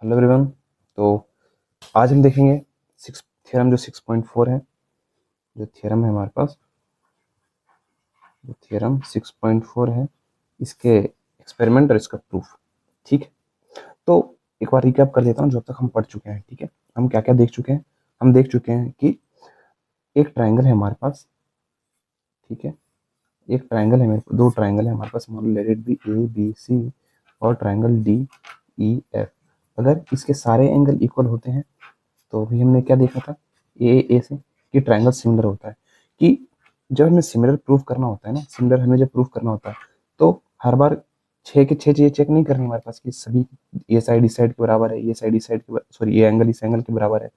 Hello everyone. तो आज हम देखेंगे सिक्स थ्योरम जो 6.4 है। जो थ्योरम है हमारे पास, जो थ्योरम 6.4 है, इसके एक्सपेरिमेंट और इसका प्रूफ। ठीक है, तो एक बार रिकैप कर देता हूँ जो अब तक हम पढ़ चुके हैं। ठीक है, हम क्या क्या देख चुके हैं। हम देख चुके हैं कि एक ट्राइंगल है हमारे पास। ठीक है, एक ट्राइंगल है, मेरे दो ट्राइंगल है हमारे पास। मान लो let it be A B C और ट्राइंगल डी ई एफ। अगर इसके सारे एंगल इक्वल होते हैं तो अभी हमने क्या देखा था ए से कि ट्राइंगल सिमिलर होता है। कि जब हमें सिमिलर प्रूफ करना होता है ना, सिमिलर हमें जब प्रूफ करना होता है तो हर बार छः के छः चीज़ें चेक नहीं करनी हमारे पास कि सभी ये साइड इस साइड के बराबर है, ये साइड इस साइड के, सॉरी ये एंगल इस एंगल के बराबर है,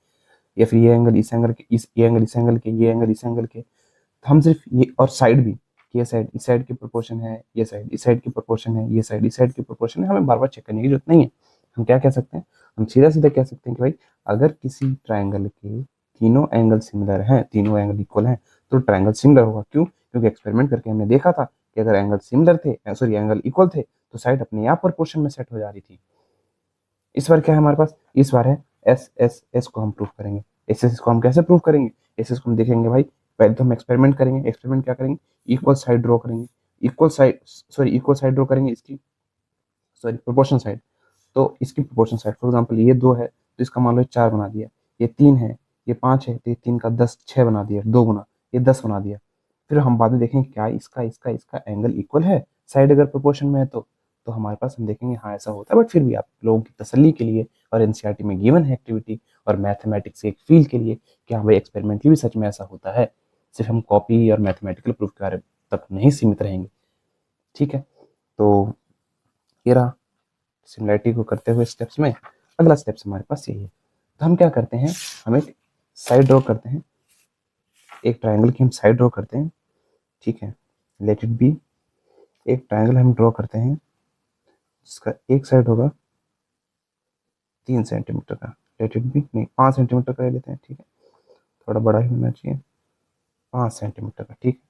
या फिर ये एंगल इस एंगल के, इस ये एंगल इस एंगल के, ये एंगल इस एंगल के। तो हम सिर्फ ये और साइड भी कि ये साइड इस साइड की प्रोपोर्शन है, ये साइड इस साइड की प्रोपोर्शन है, ये साइड इस साइड की प्रोपोर्शन है, हमें बार बार चेक करने की जरूरत नहीं है। हम क्या कह सकते हैं, हम सीधा सीधा कह सकते हैं कि भाई अगर किसी ट्राइंगल के तीनों एंगल सिमिलर हैं, तीनों एंगल इक्वल हैं, तो ट्राइंगल सिमिलर होगा। क्यों? क्योंकि एक्सपेरिमेंट करके हमने देखा था कि अगर एंगल सिमिलर थे, सॉरी एंगल इक्वल थे, तो साइड अपने आप प्रोपोर्शन में सेट हो जा रही थी। इस बार क्या है हमारे पास, इस बार है एस एस एस को हम प्रूफ करेंगे। एस एस को हम कैसे प्रूफ करेंगे, एस एस को हम देखेंगे भाई। पहले तो हम एक्सपेरिमेंट करेंगे। एक्सपेरिमेंट क्या करेंगे, इक्वल साइड ड्रॉ करेंगे, इक्वल साइड ड्रॉ करेंगे इसकी, सॉरी प्रोपोर्शन साइड। तो इसकी प्रोपोर्शन साइड, फॉर एग्जाम्पल ये 2 है तो इसका मान लो 4 बना दिया। ये 3 है, ये 5 है तो ये 3 का 10 6 बना दिया, 2 गुना ये 10 बना दिया। फिर हम बाद में देखेंगे क्या इसका इसका इसका एंगल इक्वल है, साइड अगर प्रोपोर्शन में है तो हमारे पास हम देखेंगे हाँ ऐसा होता है। बट फिर भी आप लोगों की तसल्ली के लिए, और एनसीईआरटी में गिवन है एक्टिविटी, और मैथमेटिक्स के एक फील के लिए कि हाँ भाई एक्सपेरिमेंटली भी सच में ऐसा होता है, सिर्फ हम कॉपी और मैथमेटिकल प्रूफ के बारे तक नहीं सीमित रहेंगे। ठीक है, तो ये रहा सिमिलैरिटी को करते हुए स्टेप्स में। अगला स्टेप्स हमारे पास यही है। तो हम क्या करते हैं, हम एक साइड ड्रॉ करते हैं, एक ट्राइंगल की हम साइड ड्रॉ करते हैं। ठीक है, लेट इट बी एक ट्राइंगल हम ड्रॉ करते हैं जिसका एक साइड होगा 3 सेंटीमीटर का। लेट इट बी नहीं 5 सेंटीमीटर का ले लेते हैं। ठीक है, थोड़ा बड़ा ही होना चाहिए, 5 सेंटीमीटर का। ठीक,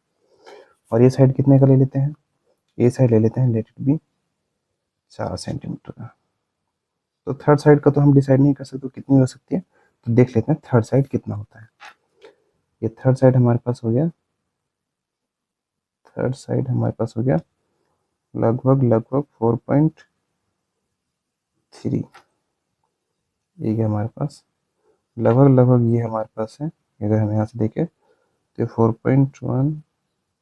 और ये साइड कितने का ले लेते हैं, ये साइड ले लेते हैं लेट इट बी 4 सेंटीमीटर का। तो थर्ड साइड का तो हम डिसाइड नहीं कर सकते कितनी हो सकती है, तो देख लेते हैं थर्ड साइड कितना होता है। ये थर्ड साइड हमारे पास हो गया, थर्ड साइड हमारे पास हो गया लगभग लगभग 4.3। ये है हमारे पास लगभग लगभग, ये हमारे पास है। अगर हम यहाँ से देखें तो ये 4.1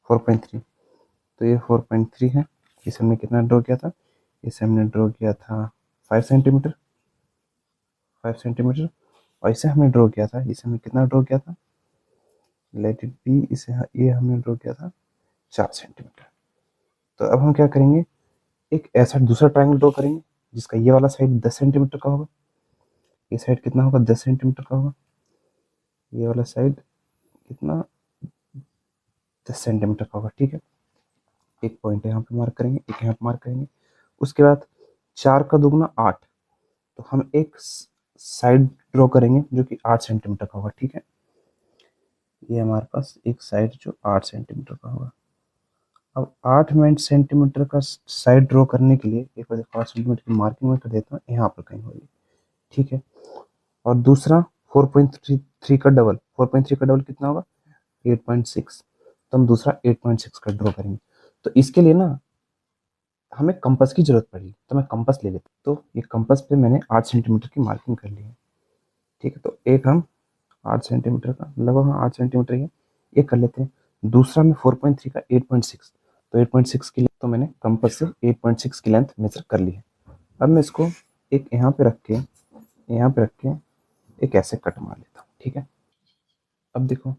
4.3, तो ये 4.3 है। इसे हमने कितना ड्रॉ किया था, इसे हमने ड्रॉ किया था 5 सेंटीमीटर, 5 सेंटीमीटर। और इसे हमने ड्रॉ किया था, इसे हमने कितना ड्रॉ किया था, लेट इट बी, इसे ये हमने ड्रॉ किया था 4 सेंटीमीटर। तो अब हम क्या करेंगे, एक ऐसा दूसरा ट्राइंगल ड्रॉ करेंगे जिसका ये वाला साइड 10 सेंटीमीटर का होगा। ये साइड कितना होगा, 10 सेंटीमीटर का होगा। ये वाला साइड कितना, 10 सेंटीमीटर का होगा। ठीक है, एक पॉइंट यहाँ पे मार्क करेंगे, एक यहाँ पे मार्क करेंगे। उसके बाद 4 का दुगना 8, तो हम एक साइड ड्रॉ करेंगे जो कि 8 सेंटीमीटर का होगा। ठीक है, ये हमारे पास एक साइड जो 8 सेंटीमीटर का होगा। अब 8 सेंटीमीटर का साइड ड्रॉ करने के लिए एक बार 5 सेंटीमीटर की मार्किंग में कर देता हूँ, यहाँ पर कहीं होगी। ठीक है, और दूसरा 4.3 का डबल, 4.3 का डबल कितना होगा, 8.6। तो हम दूसरा 8.6 का ड्रॉ करेंगे। तो इसके लिए ना हमें कंपास की जरूरत पड़ेगी, तो मैं कंपास ले लेता हूँ। तो ये कंपास पे मैंने 8 सेंटीमीटर की मार्किंग कर ली है। ठीक है, तो एक हम 8 सेंटीमीटर का, लगभग 8 सेंटीमीटर ही है, ये कर लेते हैं। दूसरा में 4.3 का 8.6, तो 8.6 की लेंथ, तो मैंने कंपास से 8.6 की लेंथ मेजर कर ली है। अब मैं इसको एक यहाँ पे रख के, यहाँ पे रख के एक ऐसे कट मार लेता हूँ। ठीक है, अब देखो,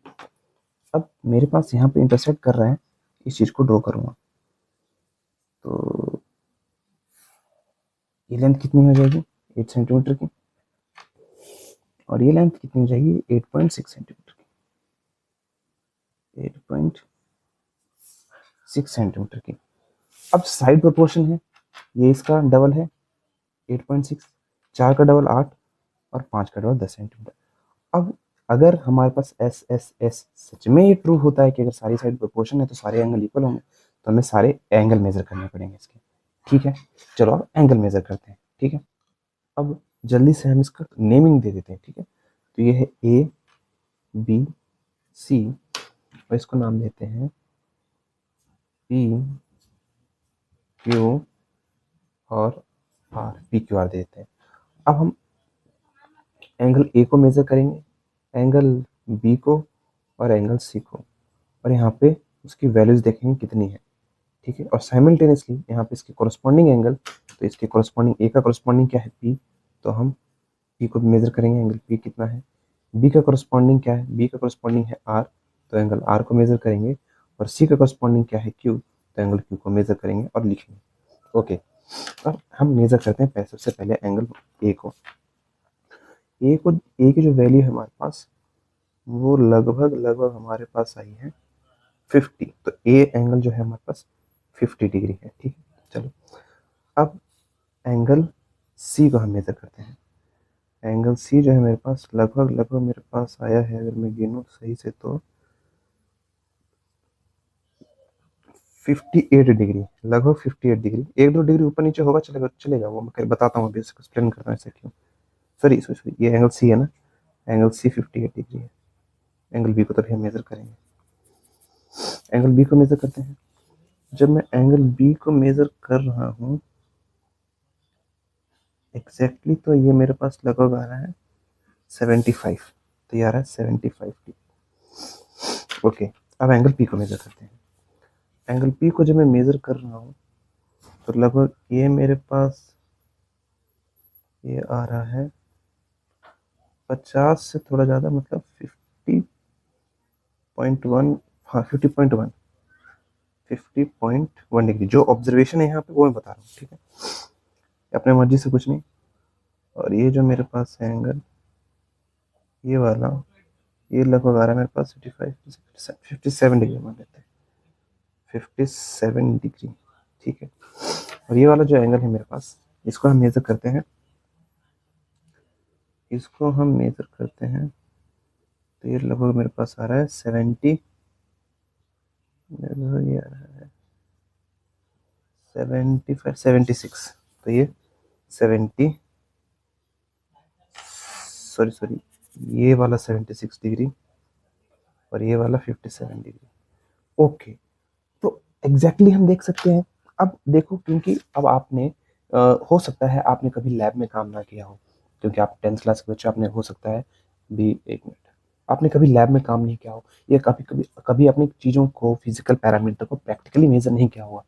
अब मेरे पास यहाँ पे इंटरसेक्ट कर रहा है, इस चीज़ को ड्रॉ करूँगा तो ये लेंथ कितनी हो जाएगी, 8 सेंटीमीटर की, और ये लेंथ कितनी हो जाएगी, 8.6 सेंटीमीटर की, 8.6 सेंटीमीटर की। अब साइड प्रोपोर्शन है, ये इसका डबल है 8.6, 4 का डबल 8, और 5 का डबल 10 सेंटीमीटर। अब अगर हमारे पास एस एस एस सच में ये ट्रू होता है कि अगर सारी साइड प्रोपोर्शन है तो सारे एंगल इक्वल होंगे, तो हमें सारे एंगल मेजर करने पड़ेंगे इसके। ठीक है, चलो अब एंगल मेजर करते हैं। ठीक है, अब जल्दी से हम इसका नेमिंग दे देते हैं, ठीक है। तो ये है ए बी सी, और इसको नाम देते हैं पी क्यू और आर, पी क्यू आर देते हैं। अब हम एंगल ए को मेजर करेंगे, एंगल बी को और एंगल सी को, और यहाँ पे उसकी वैल्यूज देखेंगे कितनी है, ठीक है। और साइमल्टेनियसली यहाँ पे इसके कोरस्पॉन्डिंग एंगल, तो इसके कोरस्पॉन्डिंग ए का कोरस्पॉन्डिंग क्या है पी, तो हम पी को मेजर करेंगे, एंगल पी कितना है। बी का कोरस्पॉन्डिंग क्या है, बी का कोरस्पॉन्डिंग है आर, तो एंगल आर को मेजर करेंगे। और सी का कोरस्पॉन्डिंग क्या है क्यू, तो एंगल क्यू को मेजर करेंगे और लिखेंगे। ओके, अब हम मेजर करते हैं सबसे पहले एंगल ए को। ए की जो वैल्यू है हमारे पास, वो लगभग हमारे पास आई है 50। तो ए एंगल जो है हमारे पास 50 डिग्री है, ठीक है। चलो, अब एंगल सी को हम मेजर करते हैं। एंगल सी जो है मेरे पास लगभग मेरे पास आया है, अगर मैं गिनूँ सही से, तो 58 डिग्री, लगभग 58 डिग्री। एक दो डिग्री ऊपर नीचे होगा, चलेगा वो मैं बताता हूँ, अभी एक्सप्लेन करता हूँ ऐसे क्यों। सॉरी, ये एंगल सी है ना, एंगल सी 58 डिग्री है। एंगल बी को तभी हम मेजर करेंगे। एंगल बी को मेजर करते हैं। जब मैं एंगल बी को मेजर कर रहा हूँ एग्जैक्टली, तो ये मेरे पास लगभग आ रहा है 75, तो ये आ रहा है 75 डिग्री। ओके, अब एंगल पी को मेजर करते हैं। एंगल पी को जब मैं मेजर कर रहा हूँ, तो लगभग ये मेरे पास ये आ रहा है 50 से थोड़ा ज़्यादा, मतलब 50.1, हाँ 50.1 डिग्री। जो ऑब्जर्वेशन है यहाँ पे वो मैं बता रहा हूँ, ठीक है, अपने मर्जी से कुछ नहीं। और ये जो मेरे पास है एंगल, ये वाला, ये लगभग आ रहा है मेरे पास 57 डिग्री मान लेते हैं, 57 डिग्री, ठीक है। और ये वाला जो एंगल है मेरे पास, इसको हम मेजर करते हैं। तो ये लगभग मेरे पास आ रहा है 70, लगभग ये आ रहा है 75, 76। तो ये 70, सॉरी, ये वाला 76 डिग्री और ये वाला 57 डिग्री। ओके, तो एग्जैक्टली हम देख सकते हैं। अब देखो, क्योंकि अब आपने हो सकता है आपने कभी लैब में काम ना किया हो, क्योंकि आप 10th क्लास के बच्चे, आपने हो सकता है भी, एक मिनट, आपने कभी लैब में काम नहीं किया हो, या कभी अपनी चीज़ों को, फिजिकल पैरामीटर को प्रैक्टिकली मेजर नहीं किया होगा,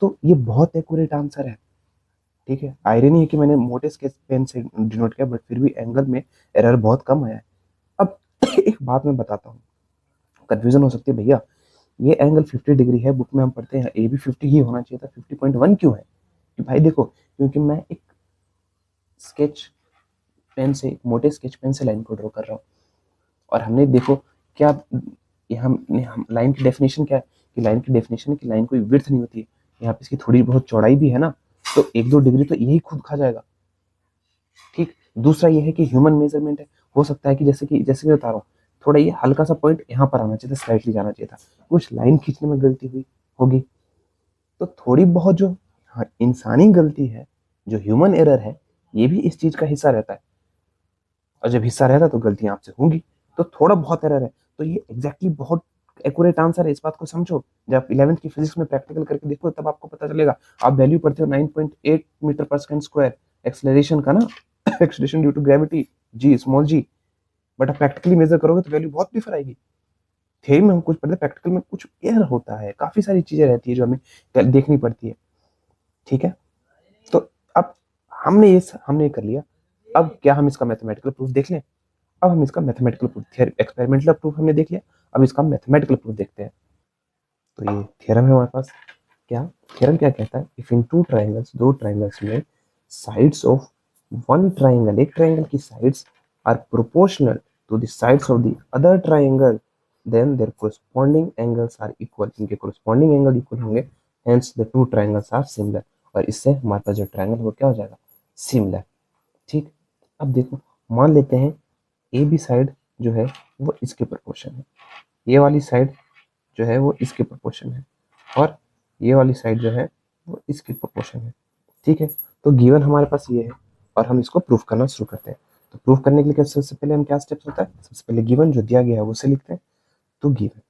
तो ये बहुत एक्यूरेट आंसर है, ठीक है। आयरनी है कि मैंने मोटे स्केच पेन से डिनोट किया, बट फिर भी एंगल में एरर बहुत कम आया है। अब एक बात मैं बताता हूँ, कंफ्यूजन हो सकती है, भैया ये एंगल 50 डिग्री है, बुक में हम पढ़ते हैं ए भी 50 ही होना चाहिए था, 50.1 क्यों है? कि भाई देखो, क्योंकि मैं एक स्केच पेन से, एक मोटे स्केच पेन से लाइन को ड्रॉ कर रहा हूँ, और हमने देखो क्या, हम लाइन की डेफिनेशन क्या है, कि लाइन की डेफिनेशन है कि लाइन कोई विड्थ नहीं होती है, यहाँ पे इसकी थोड़ी बहुत चौड़ाई भी है ना, तो एक दो डिग्री तो यही खुद खा जाएगा, ठीक। दूसरा ये है कि ह्यूमन मेजरमेंट है, हो सकता है कि जैसे मैं बता रहा हूँ, थोड़ा ये हल्का सा पॉइंट यहाँ पर आना चाहिए था, स्लाइटली जाना चाहिए था, कुछ लाइन खींचने में गलती हुई होगी, तो थोड़ी बहुत जो, हाँ, इंसानी गलती है, जो ह्यूमन एरर है, ये भी इस चीज का हिस्सा रहता है, और जब हिस्सा रहता है तो गलतियां आपसे होंगी, तो थोड़ा बहुत एरर है। तो ये एग्जैक्टली बहुत एक्यूरेट आंसर है, इस बात को समझो। जब आप 11th की फिजिक्स में प्रैक्टिकल करके देखो तब आपको पता चलेगा। आप वैल्यू पढ़ते हो 9.8 मीटर पर सेकंड स्क्वायर एक्सेलरेशन का ना, acceleration due to gravity, G, small G, but आप प्रैक्टिकली मेजर करोगे तो वैल्यू बहुत डिफर आएगी। थ्योरी में हम कुछ पढ़ते, प्रैक्टिकल में कुछ एरर होता है, काफी सारी चीजें रहती है जो हमें देखनी पड़ती है, ठीक है। तो अब हमने ये कर लिया। अब क्या हम इसका मैथमेटिकल प्रूफ देख लें? अब हम इसका मैथमेटिकल प्रूफ, एक्सपेरिमेंटल प्रूफ हमने देख लिया, अब इसका मैथमेटिकल प्रूफ देखते हैं। तो ये थ्योरम है हमारे पास। क्या थ्योरम क्या कहता है? इफ इन दो ट्राइंगल्स में साइड्स ऑफ वन ट्राइंगल, एक ट्राइंगल की sides are proportional to the sides of the other triangle, then their corresponding angles are equal. इनके कोरस्पॉन्डिंग एंगल इक्वल होंगे, hence the two triangles are similar. और इससे हमारे पास जो triangle वो क्या हो जाएगा? सिमिलर, ठीक। अब देखो, मान लेते हैं ए बी साइड जो है वो इसके प्रोपोर्शन है, ये वाली साइड जो है वो इसके प्रोपोर्शन है, और ये वाली साइड जो है वो इसके प्रोपोर्शन है, ठीक है। तो गिवन हमारे पास ये है, और हम इसको प्रूफ करना शुरू करते हैं। तो प्रूफ करने के लिए सबसे पहले हम क्या स्टेप्स होता है, सबसे पहले गिवन जो दिया गया है उसे लिखते हैं। तो गिवन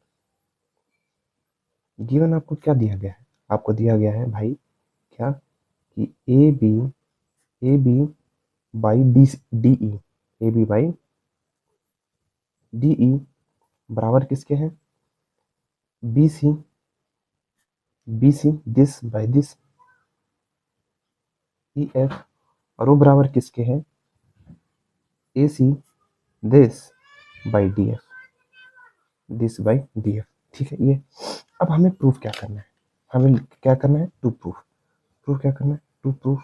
गिवन आपको क्या दिया गया है, आपको दिया गया है भाई क्या कि A B by D E, A B by D E बराबर किसके हैं, B C this by this E F, और वो बराबर किसके हैं, A C this by D F, this by D F. ठीक है, ये अब हमें प्रूफ क्या करना है, हमें क्या करना है, टू प्रूफ। प्रूफ क्या करना है, टू प्रूफ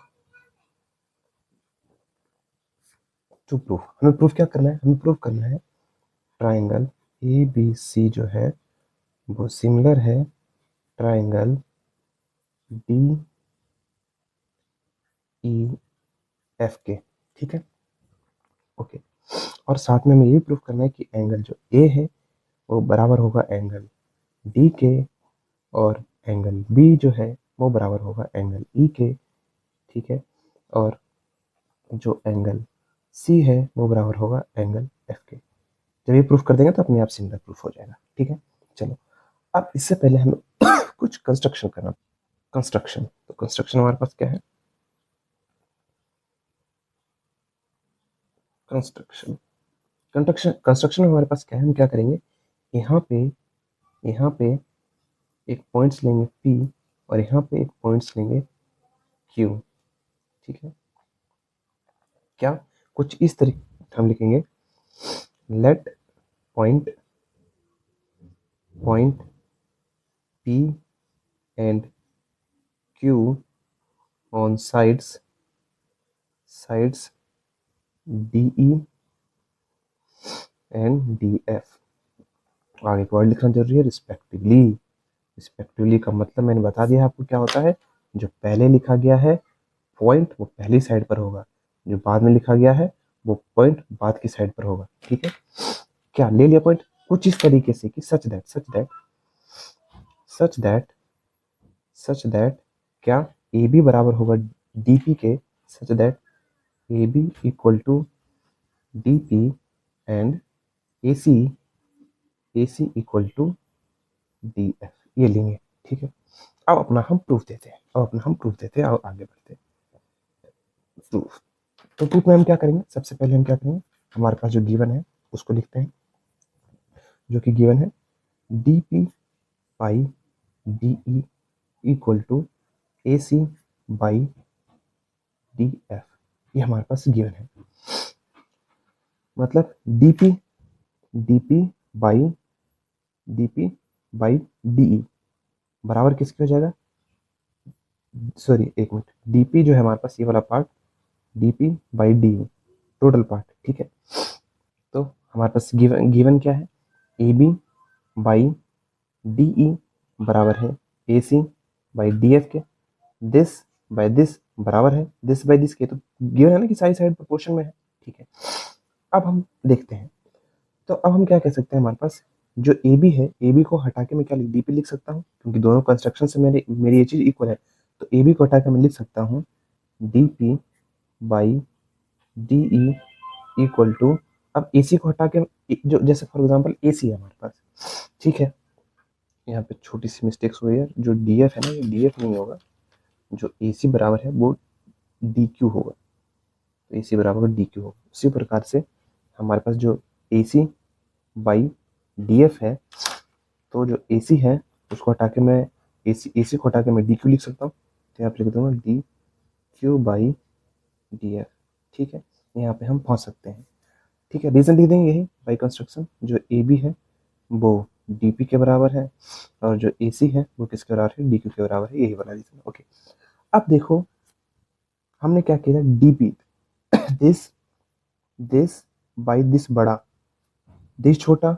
हमें प्रूफ क्या करना है, हमें प्रूफ करना है ट्राइंगल ए बी सी जो है वो सिमिलर है ट्राइंगल डी ई एफ के। ठीक है, ओके। और साथ में हमें ये भी प्रूफ करना है कि एंगल जो ए है वो बराबर होगा एंगल डी के, और एंगल बी जो है वो बराबर होगा एंगल ई के। ठीक है, और जो एंगल सी है वो बराबर होगा एंगल एफ के। जब ये प्रूफ कर देंगे तो अपने आप सिमिलर प्रूफ हो जाएगा। ठीक है, चलो अब इससे पहले हमें कुछ कंस्ट्रक्शन करना। कंस्ट्रक्शन, तो कंस्ट्रक्शन हमारे पास क्या है, कंस्ट्रक्शन कंस्ट्रक्शन कंस्ट्रक्शन में हमारे पास क्या है, हम क्या करेंगे, यहाँ पे एक पॉइंट्स लेंगे P, और यहाँ पे एक पॉइंट्स लेंगे Q। ठीक है, क्या कुछ इस तरीके हम लिखेंगे, late point P and Q on sides DE and DF। आगे वर्ड लिखना जरूरी है, रिस्पेक्टिवली। रिस्पेक्टिवली का मतलब मैंने बता दिया आपको क्या होता है, जो पहले लिखा गया है पॉइंट वो पहली साइड पर होगा, जो बाद में लिखा गया है वो पॉइंट बाद की साइड पर होगा। ठीक है, क्या ले लिया पॉइंट कुछ इस तरीके से कि सच दैट क्या ए बी बराबर होगा डी पी के, such that A B equal to D P and A C equal to D F, ये लेंगे। ठीक है, अब अपना हम प्रूफ देते हैं, अब आगे बढ़ते हैं प्रूफ। तो प्रूफ में हम क्या करेंगे, सबसे पहले हम क्या करेंगे, हमारे पास जो गिवन है उसको लिखते हैं, जो कि गिवन है D P by D E equal to A C by D F, ये हमारे पास गिवन है। मतलब डीपी बाई डी ई बराबर किसके हो जाएगा, सॉरी एक मिनट, डीपी जो है हमारे पास ये वाला part, DP by D E total part. ठीक है, तो हमारे पास गिवन क्या है, A B by D E बराबर है A C by D F के, दिस बाई दिस बराबर है दिस बाई दिस के। तो गिवन है ना कि सारी साइड प्रोपोर्शन में है। ठीक है, अब हम देखते हैं, तो अब हम क्या कह सकते हैं, हमारे पास जो ए बी है, ए बी को हटा के मैं क्या डी पी लिख सकता हूँ, क्योंकि दोनों कंस्ट्रक्शन से मेरी ये चीज़ इक्वल है। तो ए बी को हटा के मैं लिख सकता हूँ D P by D E equal to, अब ए सी को हटा के जो जैसे फॉर एग्जाम्पल ए सी है हमारे पास। ठीक है, यहाँ पे छोटी सी मिस्टेक्स हुई है, जो डी एफ है ना ये डी एफ नहीं होगा, जो ए सी बराबर है वो डी क्यू होगा, तो ए सी बराबर डी क्यू होगा। उसी प्रकार से हमारे पास जो ए सी बाई डी एफ है, तो जो ए सी है उसको हटा के मैं ए सी को हटा के मैं डी क्यू लिख सकता हूँ, तो यहाँ पे लिख दूंगा D Q by D F. ठीक है, यहाँ पे हम पहुँच सकते हैं। ठीक है, रीजन लिख देंगे यही बाई कंस्ट्रक्शन, जो ए बी है वो डी पी के बराबर है, और जो ए सी है वो किसके बराबर है, डी क्यू के बराबर है, यही वाला रीजन। ओके, अब देखो हमने क्या किया, D P this by this बड़ा, दिस छोटा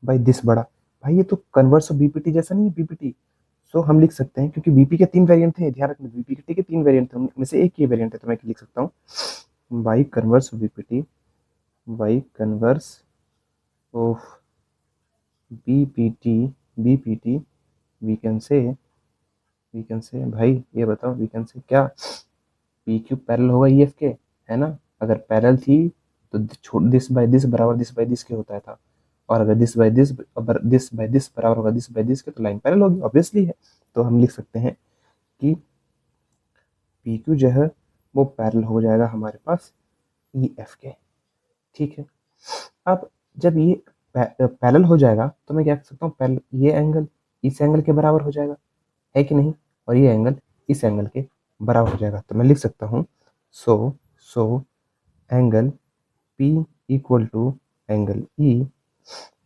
बाई दिस बड़ा। भाई ये तो कन्वर्स ऑफ बीपीटी जैसा नहीं है, बीपीटी। सो हम लिख सकते हैं, क्योंकि बीपी के 3 वेरिएंट थे, ध्यान रखना बीपीटी के 3 वेरिएंट थे, उनमें से एक ही वेरिएंट है, तो मैं लिख सकता हूँ by converse of BPT, by converse of BPT we can say भाई ये बताओ, वी कैन से क्या पी क्यू पैरेलल होगा ई एफ के, है ना। अगर पैरेलल थी तो दिस बाय दिस बराबर दिस बाय दिस के होता था, और अगर दिस बाय दिस बराबर होगा दिस बाय दिस के, तो लाइन पैरेलल होगी, ऑब्वियसली है। तो हम लिख सकते हैं कि पी क्यू जो है वो पैरेलल हो जाएगा हमारे पास ई एफ के। ठीक है, अब जब ये पैरेलल हो जाएगा तो मैं क्या कर सकता हूँ, पैरेलल ये एंगल इस एंगल के बराबर हो जाएगा, है कि नहीं, और ये एंगल इस एंगल के बराबर हो जाएगा। तो मैं लिख सकता हूँ so angle P equal to angle E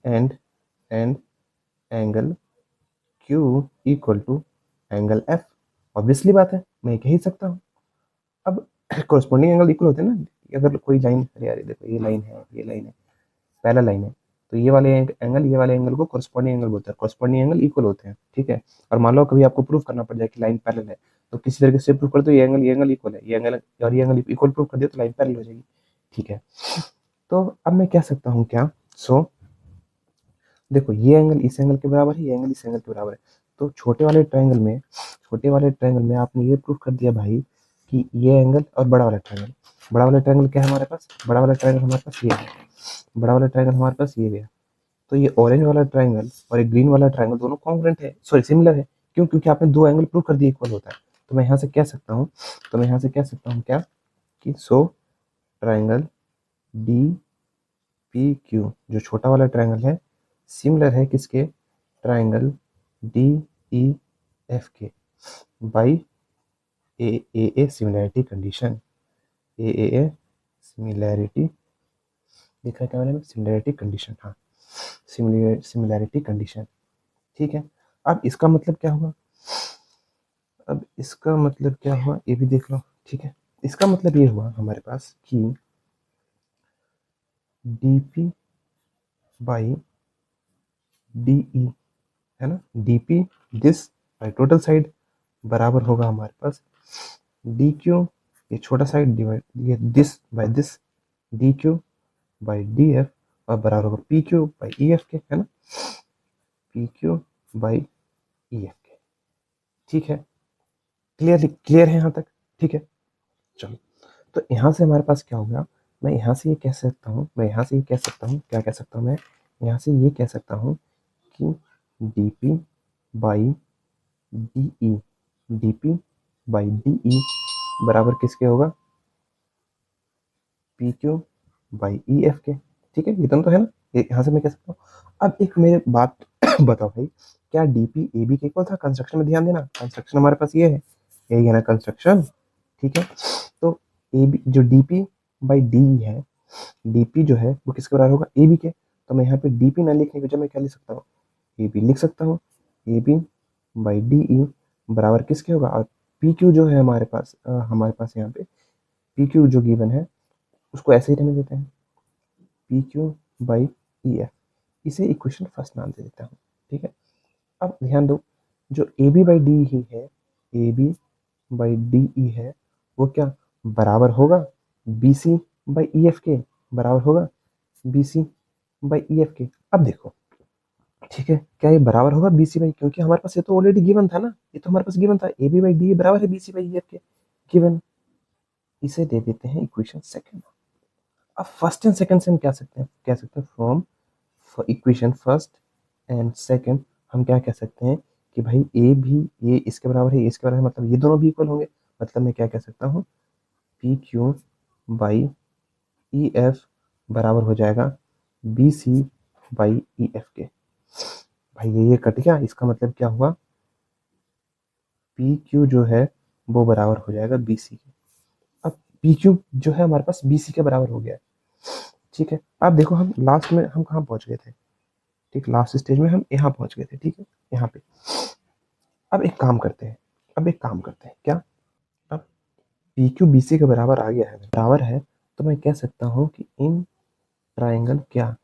and angle Q equal to angle F। Obviously बात है, मैं कह ही सकता हूँ। अब कोरस्पॉन्डिंग एंगल इक्वल होते हैं ना, अगर कोई लाइन, अरे यार देखो ये लाइन है, ये लाइन है, पहला लाइन है, तो ये वाले एंगल ये वाले एंगल को कोरस्पॉन्डिंग एंगल बोलते हैं, कोरस्पॉन्डिंग एंगल इक्वल होते हैं। ठीक है, और मान लो कभी आपको प्रूफ करना पड़ जाए कि लाइन पैरेलल है, तो किसी तरीके से प्रूफ कर दो ये एंगल इक्वल है, ये एंगल और ये एंगल इक्वल प्रूफ कर दिया तो लाइन पैरेलल हो जाएगी। ठीक है, तो अब मैं कह सकता हूँ क्या, देखो ये एंगल इस एंगल के बराबर है, ये एंगल इस एंगल के बराबर है, तो छोटे वाले ट्रायंगल में आपने ये प्रूफ कर दिया भाई कि ये एंगल और बड़ा वाला ट्रायंगल क्या है हमारे पास, बड़ा वाला ट्रायंगल हमारे पास ये है, बड़ा वाला ट्रायंगल हमारे पास ये गया। तो ये ऑरेंज वाला ट्रायंगल और ये ग्रीन वाला ट्रायंगल दोनों कॉन्ग्रुएंट है, सॉरी सिमिलर है। क्यों, क्योंकि आपने दो एंगल प्रूव कर दिए इक्वल होता है। तो मैं यहाँ से कह सकता हूँ, क्या कि सो ट्रायंगल डी पी क्यू जो छोटा वाला ट्रायंगल है सिमिलर है किसके, ट्रायंगल डी ई एफ के by A similarity condition, A similarity लिखा है क्या मैंने, सिमिलैरिटी कंडीशन, हाँ सिमिलैरिटी कंडीशन। ठीक है, अब इसका मतलब क्या हुआ, ये भी देख लो। ठीक है, इसका मतलब ये हुआ हमारे पास कि D P by D E, है ना, D P this by total side बराबर होगा हमारे पास डी क्यू, ये छोटा साइड डिवाइड ये this by this D Q by D F, और बराबर होगा P Q by E F के, है ना, P Q by E F के। ठीक है, क्लियर है यहाँ तक। ठीक है, चलो, तो यहाँ से हमारे पास क्या हो गया, मैं यहाँ से ये कह सकता हूँ, क्या कह सकता हूँ मैं यहाँ से ये कह सकता हूँ कि D P by D E, D P by D E बराबर किसके होगा, P Q by E F के। ठीक है, ये तो है ना, यहाँ से मैं कह सकता हूँ। अब एक मेरे बात बताओ भाई, क्या डी पी ए बी के इक्वल था, कंस्ट्रक्शन में ध्यान देना, कंस्ट्रक्शन हमारे पास ये है, यही है ना कंस्ट्रक्शन। ठीक है, तो ए बी जो डी पी बाई डी है, डी पी जो है वो किसके बराबर होगा, ए बी के। तो मैं यहाँ पे डी पी ना लिखने की वजह मैं क्या लिख सकता हूँ, ए बी लिख सकता हूँ, A B by D E बराबर किसके होगा, और पी क्यू जो है हमारे पास यहाँ पे पी क्यू जो गिवन है उसको ऐसे ही रहने देते हैं, P Q by E F, इसे इक्वेशन फर्स्ट नाम दे देता हूँ। ठीक है, अब ध्यान दो, जो ए बी बाई डी ही है, A B by D E है, वो क्या बराबर होगा B C by E F के, बराबर होगा B C by E F के। अब देखो, ठीक है, क्या ये बराबर होगा बी सी बाई, क्योंकि हमारे पास ये तो ऑलरेडी गिवन था ना, ये तो हमारे पास गिवन था, ए बी बाई डी बराबर है B C by E F के, गिवन। इसे दे देते हैं इक्वेशन सेकंड। अब फर्स्ट एंड सेकंड से हम क्या सकते हैं, from equation first and second हम क्या कह सकते हैं कि भाई ए भी ये इसके बराबर है, ये इसके बराबर है, मतलब ये दोनों भी इक्वल होंगे। मतलब मैं क्या कह सकता हूँ, P Q by E F बराबर हो जाएगा B C by E F के। भाई ये कट गया, इसका मतलब क्या हुआ, पी क्यू जो है वो बराबर हो जाएगा बी सी के। अब पी क्यू जो है हमारे पास बी सी के बराबर हो गया है। ठीक है, अब देखो हम लास्ट में हम कहाँ पहुंच गए थे, ठीक, लास्ट स्टेज में हम यहाँ पहुंच गए थे। ठीक है, यहाँ पे अब एक काम करते हैं, क्या, अब पी क्यू बी सी के बराबर आ गया है, बराबर है, तो मैं कह सकता हूँ कि इन ट्राइंगल क्या,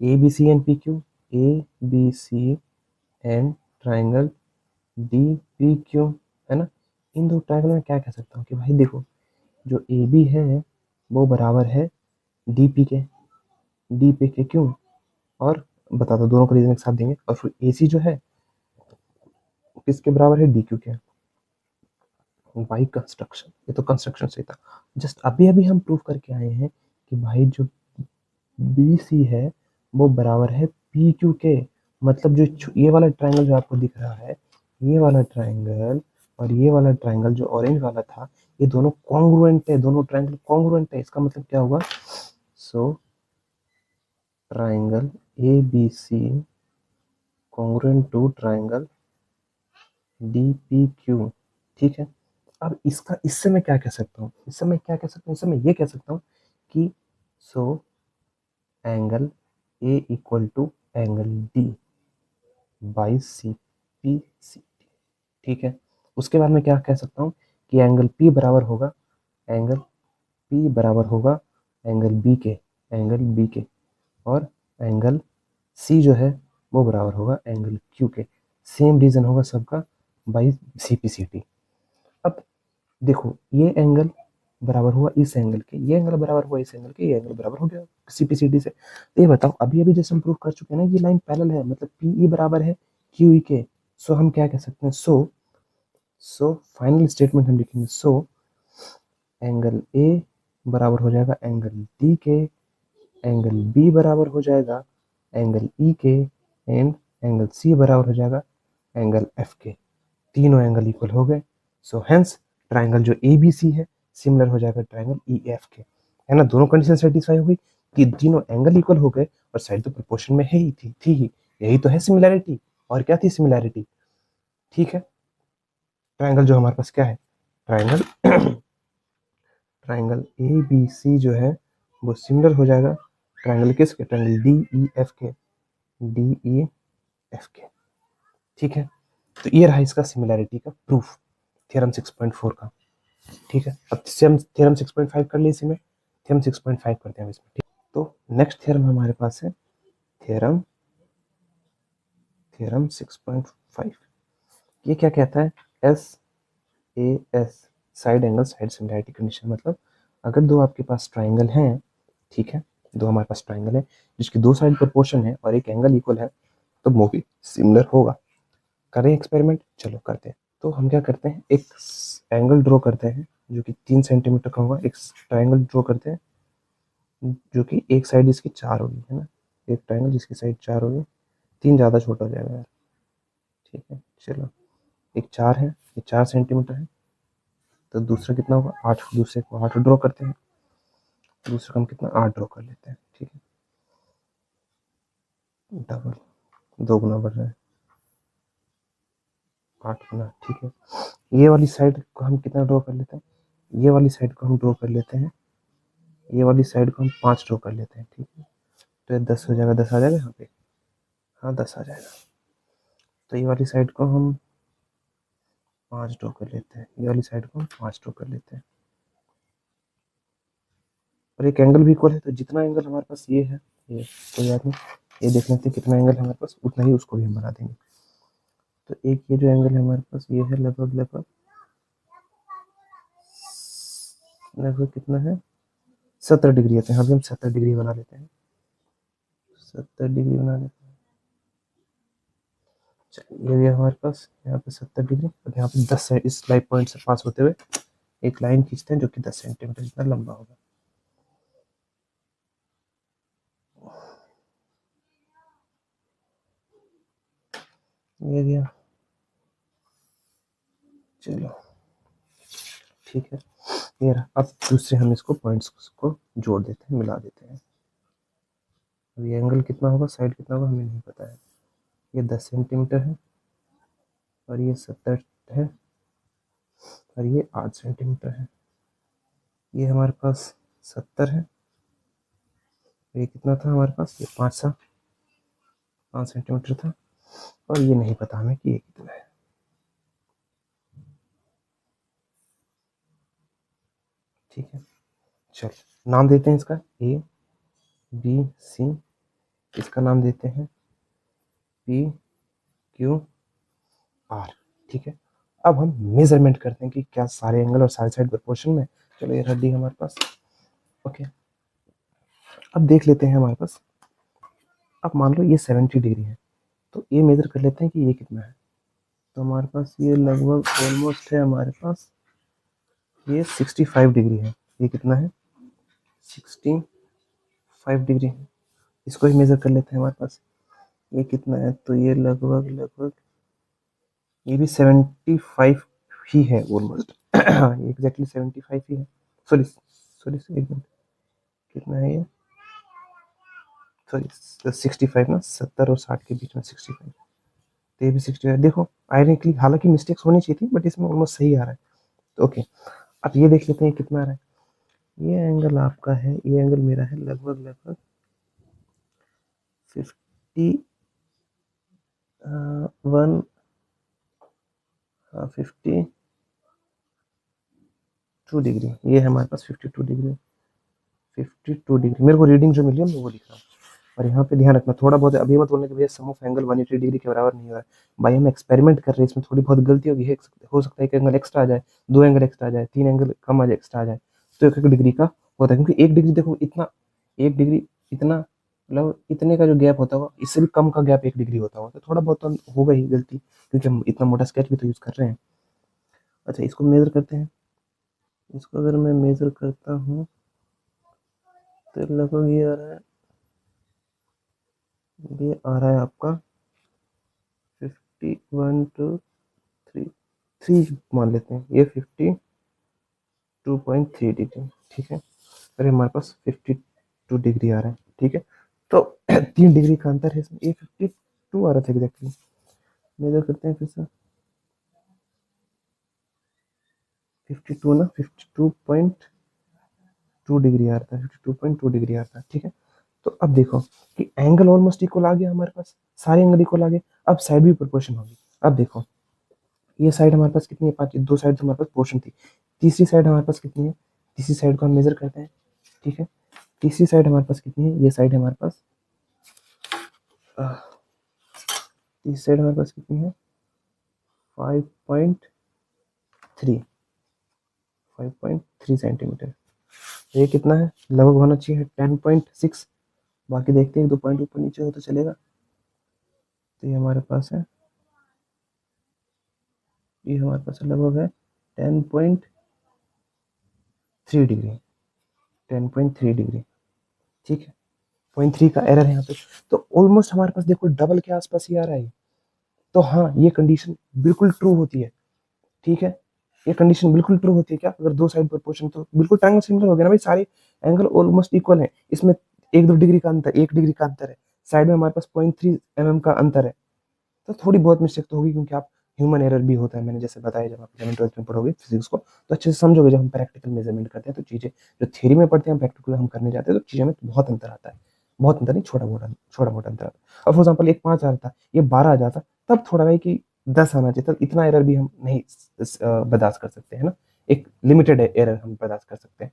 A B C and P Q, A B C and triangle D P Q, है ना, इन दो ट्राइंगल में क्या कह सकता हूँ कि भाई देखो, जो ए बी है वो बराबर है डी पी के, क्यों, और बता दो दोनों को रीजन एक साथ देंगे, और फिर ए सी जो है किसके बराबर है, डी क्यू के। बाई कंस्ट्रक्शन, ये तो कंस्ट्रक्शन से था। जस्ट अभी अभी हम प्रूव करके आए हैं कि भाई जो बी सी है वो बराबर है पी क्यू के। मतलब जो ये वाला ट्राइंगल जो आपको दिख रहा है, ये वाला ट्राइंगल और ये वाला ट्राइंगल जो ऑरेंज वाला था, ये दोनों कॉन्ग्रुएंट है, दोनों ट्राइंगल कॉन्ग्रुएंट है। इसका मतलब क्या होगा? So triangle A B C congruent to triangle D P Q. ठीक है। अब इसका, इससे मैं क्या कह सकता हूँ, इससे मैं क्या कह सकता हूँ, इससे मैं ये कह सकता हूँ कि so angle A equal to angle D by C P C T. ठीक है। उसके बाद मैं क्या कह सकता हूँ कि एंगल पी बराबर होगा, एंगल पी बराबर होगा एंगल बी के, एंगल बी के, और एंगल सी जो है वो बराबर होगा एंगल क्यू के। सेम रीजन होगा सबका, by C P C T. अब देखो, ये एंगल बराबर हुआ इस एंगल के, ये एंगल बराबर हुआ इस एंगल के, ये एंगल बराबर हो गया सीपीसीडी से। तो ये बताओ, अभी अभी जैसे हम प्रूव कर चुके हैं ना, ये लाइन पैरेलल है, मतलब पीई बराबर है क्यूई के। सो हम क्या कह सकते हैं, सो फाइनल स्टेटमेंट हम लिखेंगे, सो एंगल ए बराबर हो जाएगा एंगल डी के, एंगल बी बराबर हो जाएगा एंगल ई के, एंड एंगल सी बराबर हो जाएगा एंगल एफ के। तीनों एंगल इक्वल हो गए। सो हेंस ट्राइंगल जो ए बी सी है सिमिलर हो जाएगा ट्राइंगल ई एफ के, है ना। दोनों कंडीशन सेटिस्फाई हो गई कि तीनों एंगल इक्वल हो गए और साइड तो प्रोपोर्शन में है ही थी ही। यही तो है सिमिलैरिटी। और क्या थी सिमिलैरिटी? ठीक है। ट्राइंगल जो हमारे पास क्या है, triangle triangle A B C जो है वो सिमिलर हो जाएगा ट्राइंगल किसके, ट्राइंगल डी ई एफ के, डी ई एफ के। ठीक है। तो ये रहा इसका सिमिलैरिटी का प्रूफ, थ्योरम 6.4 का। ठीक है। अब से हम थ्योरम 6.5 कर लिए इसी में, थ्योरम 6.5 करते हैं इसमें। ठीक। तो नेक्स्ट थ्योरम हमारे पास है थ्योरम थ्योरम 6.5। ये क्या कहता है, S A S side angle side similarity condition. मतलब अगर दो आपके पास ट्राइंगल हैं, ठीक है, दो हमारे पास ट्राइंगल है जिसकी दो साइड प्रोपोर्शन है और एक एंगल इक्वल है, तो मूवी सिमिलर होगा। करें एक्सपेरिमेंट, चलो करते हैं। तो हम क्या करते हैं, एक एंगल ड्रॉ करते हैं जो कि 3 सेंटीमीटर का होगा। एक ट्राइंगल ड्रॉ करते हैं जो कि एक साइड इसकी 4 होगी, है ना। एक ट्राइंगल जिसकी साइड 4 होगी, 3 ज़्यादा छोटा हो जाएगा यार। ठीक है, चलो। एक 4 है, ये 4 सेंटीमीटर है, तो दूसरा कितना होगा 8। दूसरे को 8 ड्रॉ करते हैं, दूसरे को हम कितना 8 ड्रॉ कर लेते हैं। ठीक है, डबल 2 गुना बढ़ रहा है, 8 गुना। ठीक है। ये वाली साइड को हम कितना ड्रॉ कर लेते हैं, ये वाली साइड को हम ड्रॉ कर लेते हैं, ये वाली साइड को हम 5 ड्रॉ कर लेते हैं। ठीक है। तो ये 10 हो जाएगा, 10 आ जाएगा यहाँ पे, हाँ 10 आ जाएगा। तो ये वाली साइड को हम 5 ड्रॉ कर लेते हैं, ये वाली साइड को हम 5 ड्रॉ कर लेते हैं, और एक एंगल भी इक्वल है। तो जितना एंगल हमारे पास ये है, ये कोई बात नहीं, ये देख लेते हैं कितना एंगल हमारे पास, उतना ही उसको भी हम बना देंगे। तो एक ये जो एंगल है हमारे पास, ये है लगभग लगभग लगभग कितना है, 70 डिग्री है। तो यहाँ भी हम 70 डिग्री बना लेते हैं, 70 डिग्री बना लेते हैं। चलिए, ये भी है हमारे पास यहाँ पे 70 डिग्री, और यहाँ पे 10 है, इस लाइव पॉइंट से पास होते हुए एक लाइन खींचते हैं जो कि 10 सेंटीमीटर जितना लंबा होगा। ये गया, चलो ठीक है। ये रहा। अब दूसरे हम इसको पॉइंट्स को जोड़ देते हैं, मिला देते हैं। अब ये एंगल कितना होगा, साइड कितना होगा, हमें नहीं पता है। ये 10 सेंटीमीटर है, और ये 70 है, और ये 8 सेंटीमीटर है। ये हमारे पास 70 है, ये कितना था हमारे पास, ये 5 सेंटीमीटर था, और ये नहीं पता हमें कि ये कितना है। ठीक है, चल नाम देते हैं इसका ए बी सी, इसका नाम देते हैं पी क्यू आर। ठीक है। अब हम मेजरमेंट करते हैं कि क्या सारे एंगल और सारे साइड प्रोपोर्शन में। चलो ये रेडी हमारे पास। ओके, अब देख लेते हैं हमारे पास। अब मान लो ये 70 डिग्री है, तो ये मेजर कर लेते हैं कि ये कितना है। तो हमारे पास ये लगभग ऑलमोस्ट है हमारे पास ये 65 डिग्री है। ये कितना है? 65 डिग्री है। इसको ही मेजर कर लेते हैं हमारे पास। ये कितना है? तो ये लगभग लगभग ये भी 75 ही है ऑलमोस्ट। एग्जैक्टली 75 ही है। सॉरी सॉरी एक मिनट, कितना है ये? सॉरी 65 ना, 70 और 60 के बीच में 65। तो ये भी 65। देखो आयरनिकली हालांकि मिस्टेक्स होनी चाहिए थी बट इसमें ऑलमोस्ट सही आ रहा है। तो ओके, अब ये देख लेते हैं कितना आ रहा है। ये एंगल आपका है, ये एंगल मेरा है लगभग लगभग 51, 52 डिग्री। ये है हमारे पास 52 डिग्री। 52 डिग्री मेरे को रीडिंग जो मिली है मैं वो लिख रहा हूँ। और यहाँ पे ध्यान रखना थोड़ा बहुत, अभी मत बोलने कि भैया सम ऑफ एंगल 180 डिग्री के बराबर नहीं हो रहा है। भाई हम एक्सपेरिमेंट कर रहे हैं, इसमें थोड़ी बहुत गलती होगी है, हो सकता है एक एंगल एक्स्ट्रा आ जाए, 2 एंगल एक्स्ट्रा आ जाए, 3 एंगल कम आ जाए, एक्स्ट्रा आ जाए। तो 1 डिग्री का होता है, क्योंकि 1 डिग्री देखो इतना, 1 डिग्री इतना, मतलब इतने का जो गैप होता होगा इससे भी कम का गैप 1 डिग्री होता होगा। तो थोड़ा बहुत तो होगा ही गलती, क्योंकि हम इतना मोटा स्केच भी तो यूज कर रहे हैं। अच्छा इसको मेजर करते हैं। इसको अगर मैं मेजर करता हूँ तो लगभग ये आ रहा है, ये आ रहा है आपका 51 टू 3 मान लेते हैं, ये 52.3 डिग्री। ठीक है, अरे हमारे पास 52 डिग्री आ रहा है। ठीक है, तो 3 डिग्री का अंतर है इसमें। ये 52 आ रहा था एग्जैक्टली। मेजर करते हैं फिर से। 52 ना, 52.2 डिग्री आ रहा था, 52.2 डिग्री आ रहा था। ठीक है, तो अब देखो कि एंगल ऑलमोस्ट इक्वल आ गया हमारे पास, सारे एंगल इक्वल आ गए। अब साइड भी प्रोपोर्शन होगी। अब देखो ये साइड हमारे पास कितनी है? 5, 2 साइड हमारे पास पोर्शन थी। तीसरी साइड हमारे पास कितनी है? तीसरी साइड को हम मेजर करते हैं। ठीक है, तीसरी साइड हमारे पास कितनी है? ये साइड है हमारे पास, तीसरी साइड हमारे पास कितनी है? 5.3, 5.3 सेंटीमीटर। ये कितना है? लगभग होना चाहिए 10.6। बाकी देखते हैं 2 पॉइंट ऊपर नीचे हो तो चलेगा। तो ये हमारे पास है, ये हमारे पास लगभग है 10.3 डिग्री, 10.3 डिग्री। ठीक है, 0.3 का एरर है यहाँ पे। तो ऑलमोस्ट हमारे पास देखो डबल के आसपास ही आ रहा है। तो हाँ ये कंडीशन बिल्कुल ट्रू होती है। ठीक है, ये कंडीशन बिल्कुल ट्रू होती है। क्या? अगर दो साइड प्रोपोर्शन, तो बिल्कुल ट्रायंगल सिमिलर हो गया ना भाई, सारे एंगल ऑलमोस्ट इक्वल है। इसमें 1-2 डिग्री का अंतर, 1 डिग्री का अंतर है, साइड में हमारे पास 0.3 mm का अंतर है। तो थोड़ी बहुत मिस्टेक तो होगी, क्योंकि आप ह्यूमन एरर भी होता है। मैंने जैसे बताया, जब आप 11th-12th में पढ़ोगे फिजिक्स को तो अच्छे से समझोगे। जब हम प्रैक्टिकल मेजरमेंट करते हैं तो चीजें जो थ्योरी में पढ़ते हैं, प्रैक्टिकल हम करने जाते हैं तो चीजों में बहुत अंतर आता है। बहुत अंतर नहीं, छोटा मोटा अंतर आता है। अब फॉर एग्जाम्पल एक 5 आ रहा था, ये 12 आ जाता, तब थोड़ा भाई कि 10 आना चाहिए। तब इतना एरर भी हम नहीं बर्दाश्त कर सकते हैं ना, एक लिमिटेड एरर हम बर्दाश्त कर सकते हैं।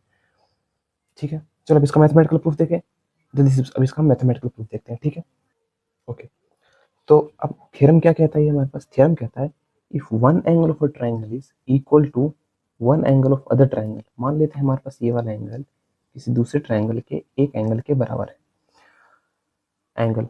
ठीक है, चलो अब इसका मैथमेटिकल प्रूफ देखें जल्दी से। अब इसका मैथमेटिकल प्रूफ देखते हैं। ठीक है, ओके। तो अब थ्योरम क्या कहता है? हमारे पास थ्योरम कहता है if one angle of a triangle is equal to one angle of other triangle. मान लेते हैं हमारे पास ये वाला एंगल किसी दूसरे ट्राइंगल के एक एंगल के बराबर है। Angle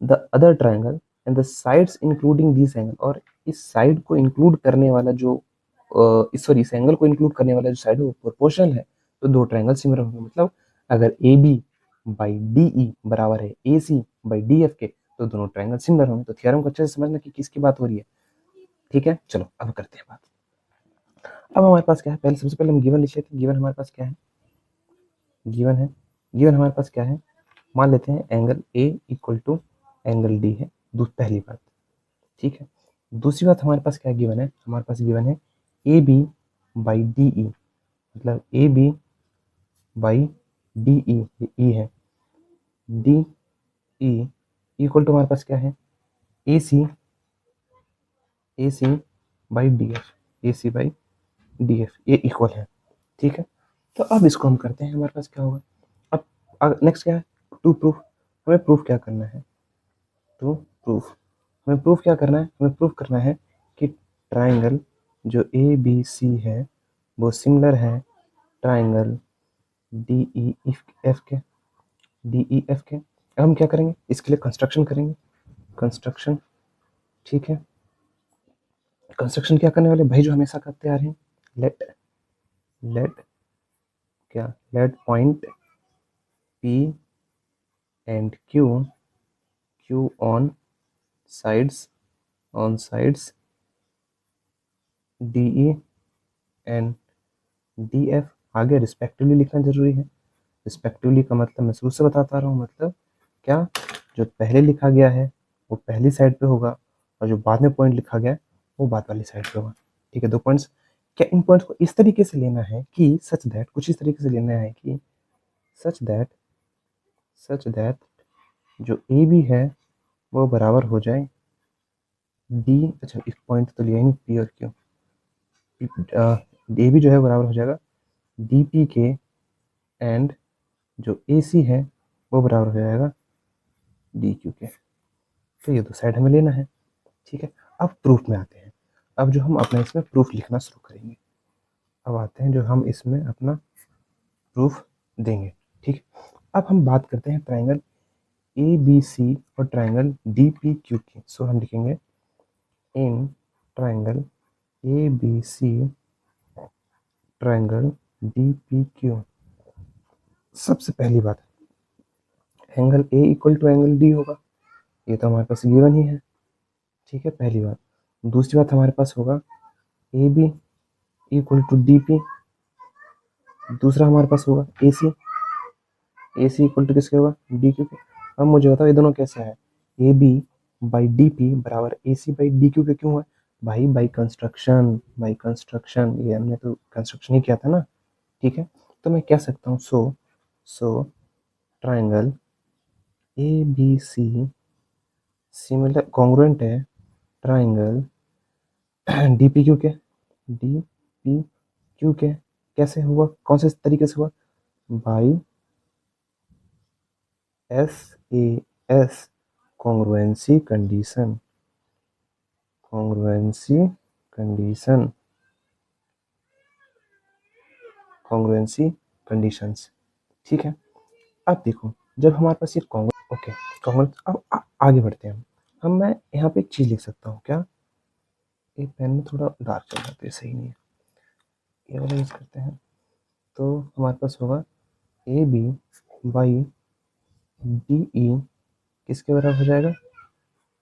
the other triangle and the sides including this angle, और इस साइड को इंक्लूड करने वाला जो सॉरी इस एंगल को इंक्लूड करने वाला जो साइड है वो प्रोपोर्शनल है, तो दो ट्राइंगल सिमिलर होंगे। मतलब अगर A B by D E बराबर है A C by D F के, तो दोनों ट्राइंगल सिमिलर होंगे। तो थ्योरम को अच्छे से समझना कि किसकी बात हो रही है। ठीक है, चलो अब करते हैं बात। अब हमारे पास क्या है? पहले सबसे पहले हम गिवन लिख लेते हैं। गिवन हमारे पास क्या है? गिवन है, गिवन हमारे पास क्या है? मान लेते हैं angle A equal to angle D है, पहली बात। ठीक है, दूसरी बात हमारे पास क्या गिवन है? हमारे पास गिवन है A B by D E, मतलब A B by D E, E है, डी ई इक्वल टू हमारे पास क्या है? A C, A C by D F, A C by D F, ये इक्वल है। ठीक है, तो अब इसको हम करते हैं, हमारे पास क्या होगा? अब नेक्स्ट क्या है? To proof. हमें प्रूफ क्या करना है? टू प्रूफ, हमें प्रूफ क्या करना है? हमें प्रूफ करना है कि ट्राइंगल जो ए बी सी है वो सिमिलर है ट्राइंगल डी ई एफ के, डी ई एफ के। अब हम क्या करेंगे? इसके लिए कंस्ट्रक्शन करेंगे, कंस्ट्रक्शन। ठीक है, कंस्ट्रक्शन क्या करने वाले भाई? जो हमेशा करते आ रहे हैं, let let point P and Q on sides DE and DF आगे रिस्पेक्टिवली लिखना जरूरी है। रिस्पेक्टिवली का मतलब मैं शुरू से बताता रहा हूँ, मतलब क्या, जो पहले लिखा गया है वो पहली साइड पे होगा और जो बाद में पॉइंट लिखा गया है वो बाद वाली साइड पे होगा। ठीक है, 2 पॉइंट्स। क्या इन पॉइंट्स को इस तरीके से लेना है कि सच दैट, कुछ इस तरीके से लेना है कि सच दैट जो ए बी है वो बराबर हो जाए डी, अच्छा एक पॉइंट तो लिया ही नहीं, पी और क्यू, ए बी जो है बराबर हो जाएगा डी पी के एंड जो ए सी है वो बराबर हो जाएगा डी क्यू के। तो ये 2 साइड हमें लेना है। ठीक है, अब प्रूफ में आते हैं। अब जो हम अपना इसमें प्रूफ लिखना शुरू करेंगे, अब आते हैं जो हम इसमें अपना प्रूफ देंगे। ठीक, अब हम बात करते हैं ट्राइंगल ए बी सी और ट्राइंगल डी पी क्यू की। सो हम लिखेंगे in triangle A B C triangle D P Q, सबसे पहली बात angle A equal to angle D होगा, ये तो हमारे पास गिवन ही है। ठीक है, पहली बात। दूसरी बात हमारे पास होगा A B equal to D P, दूसरा हमारे पास होगा ए सी इक्वल टू किसके होगा, डी क्यू के। अब मुझे बताओ ये दोनों कैसे है, A B by D P बराबर A C by D Q के क्यों है भाई, बाई कंस्ट्रक्शन, ये हमने तो कंस्ट्रक्शन ही किया था ना। ठीक है, तो मैं कह सकता हूँ so triangle A B C similar congruent है ट्राइंगल डी पी क्यू के। कैसे हुआ, कौन से तरीके से हुआ, बाई SAS कॉन्ग्रुएंसी कंडीशंस। ठीक है, अब देखो जब हमारे पास ये कॉन्ग्रुएंस, अब आगे बढ़ते हैं मैं यहाँ पे एक चीज लिख सकता हूँ, क्या, एक पेन में थोड़ा डार्क चल रहा है, सही नहीं है, ये वाला यूज करते हैं। तो हमारे पास होगा A B by D E किसके बराबर हो जाएगा,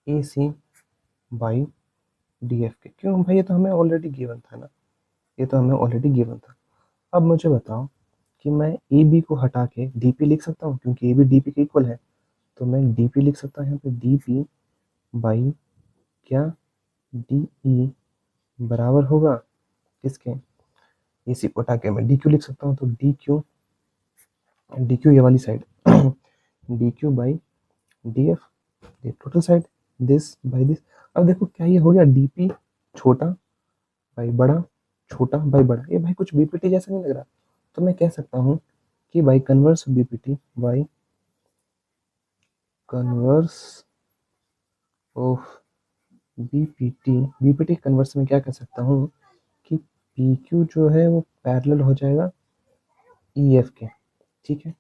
A C by D F के। क्यों भाई, ये तो हमें ऑलरेडी गिवन था ना, ये तो हमें ऑलरेडी गिवन था। अब मुझे बताओ कि मैं ए बी को हटा के डी पी लिख सकता हूँ, क्योंकि ए बी डी पी के इक्वल है, तो मैं डी पी लिख सकता हूँ यहाँ पे डी पी बाई क्या, डी ई बराबर होगा किसके, ए सी को हटा के मैं डी क्यू लिख सकता हूँ, तो डी क्यू ये वाली side D Q by D F, ये total side, this by this. अब देखो क्या ये हो गया, डी पी छोटा बाई बड़ा, छोटा बाई बड़ा, ये भाई कुछ बीपीटी जैसा नहीं लग रहा। तो मैं कह सकता हूँ कि by converse BPT, by converse of BPT converse में क्या कह सकता हूँ कि पी क्यू जो है वो पैरेलल हो जाएगा ई एफ के। ठीक है,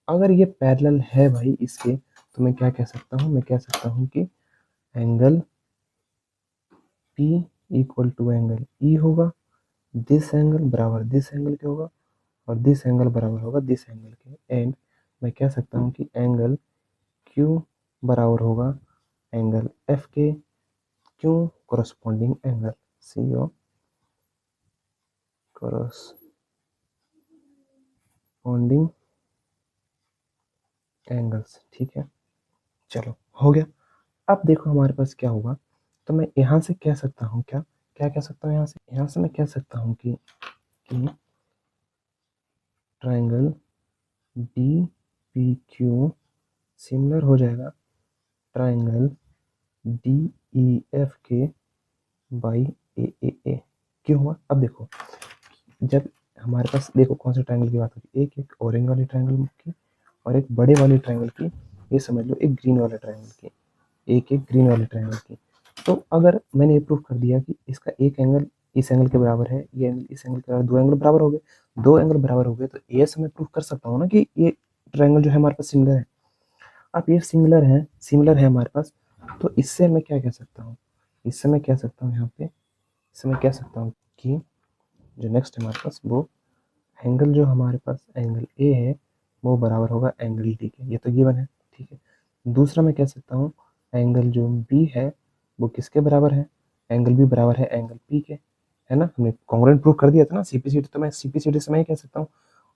अगर ये पैरेलल है भाई इसके, तो मैं क्या कह सकता हूँ, मैं कह सकता हूँ कि angle P equal to angle E होगा, दिस एंगल बराबर दिस एंगल के होगा, और दिस एंगल बराबर होगा दिस एंगल के। एंड मैं कह सकता हूँ कि एंगल क्यू बराबर होगा एंगल एफ के, क्यू कोरस्पॉन्डिंग एंगल सी ओ कोरस्पॉन्डिंग एंगल्स। ठीक है, चलो हो गया। अब देखो हमारे पास क्या होगा, तो मैं यहाँ से कह सकता हूँ क्या, क्या कह सकता हूँ यहाँ से मैं कह सकता हूँ कि triangle D P Q similar हो जाएगा ट्राइंगल डी ई एफ के बाई ए। क्यों हुआ, अब देखो जब हमारे पास, देखो कौन से ट्राइंगल की बात होगी, एक ऑरेंज वाले ट्राइंगल की और एक बड़े वाले ट्राइंगल की, ये समझ लो एक ग्रीन वाले ट्राइंगल की, एक ग्रीन वाले ट्राइंगल की। तो अगर मैंने ये प्रूफ कर दिया कि इसका एक एंगल इस एंगल के बराबर है, ये एंगल इस एंगल के बराबर, दो एंगल बराबर हो गए, तो ये से मैं प्रूफ कर सकता हूँ ना कि ये ट्राइंगल जो है हमारे पास सिमिलर है। अब ये सिमिलर है हमारे पास, तो इससे मैं क्या कह सकता हूँ, इससे मैं कह सकता हूँ यहाँ पे, इससे मैं कह सकता हूँ कि जो नेक्स्ट है हमारे पास वो एंगल जो हमारे पास एंगल ए है वो बराबर होगा एंगल डी के, ये तो गिवन है, ठीक है। दूसरा मैं कह सकता हूँ एंगल जो बी है वो किसके बराबर है, एंगल बी बराबर है एंगल पी के, है ना। हमने कॉन्ग्रुएंट प्रूव कर दिया था ना सीपीसीटी, तो मैं सीपीसीटी से मैं ही कह सकता हूँ।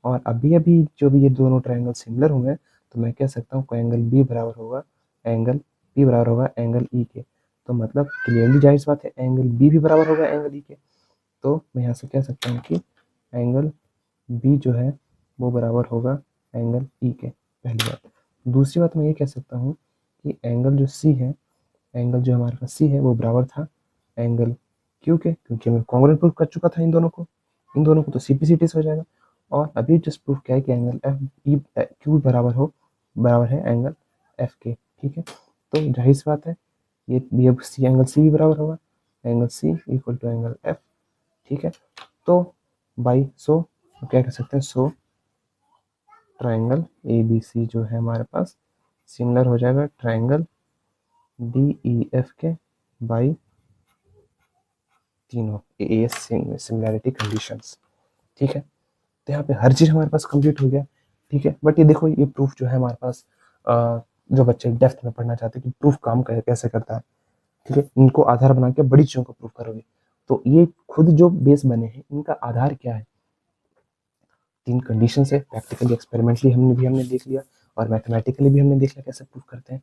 और अभी अभी जो भी ये दोनों ट्रायंगल सिमिलर हुए तो मैं कह सकता हूँ एंगल बी बराबर होगा एंगल पी बराबर होगा एंगल ई के। तो मतलब क्लियरली जाहिर सी बात है एंगल बी भी बराबर होगा एंगल ई के। तो मैं यहाँ से कह सकता हूँ कि एंगल बी जो है वो बराबर होगा एंगल ई के, पहली बात। दूसरी बात मैं ये कह सकता हूँ कि एंगल जो सी है, एंगल जो हमारे पास सी है वो बराबर था एंगल क्यू के, क्योंकि मैं कॉन्ग्रुएंट प्रूफ कर चुका था इन दोनों को तो सीपीसीटी से हो जाएगा। और अभी जस्ट प्रूफ क्या है कि एंगल एफ ई क्यू बराबर है एंगल एफ के, ठीक है। तो जाहिर सी बात है ये अब सी एंगल सी भी बराबर होगा angle C equal to angle F, ठीक है। तो बाई सो क्या कह सकते हैं, सो ट्रायंगल ए बी सी जो है हमारे पास सिमिलर हो जाएगा ट्रायंगल डी ई एफ के बाई तीनों ए सिमिलैरिटी कंडीशंस, ठीक है। तो यहाँ पे हर चीज़ हमारे पास कंप्लीट हो गया, ठीक है। बट ये देखो ये प्रूफ जो है हमारे पास जो बच्चे डेप्थ में पढ़ना चाहते हैं कि प्रूफ काम कैसे करता है, ठीक है, इनको आधार बना के बड़ी चीज़ों को प्रूफ करोगे। तो ये खुद जो बेस बने हैं इनका आधार क्या है, 3 कंडीशन है। प्रैक्टिकली एक्सपेरिमेंटली हमने देख लिया और मैथमेटिकली भी हमने देख लिया कैसे प्रूफ करते हैं।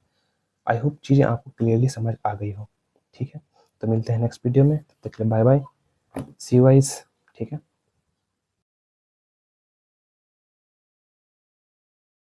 आई होप चीज़ें आपको क्लियरली समझ आ गई हो, ठीक है। तो मिलते हैं नेक्स्ट वीडियो में, तब तक के लिए bye bye, see you guys, ठीक है।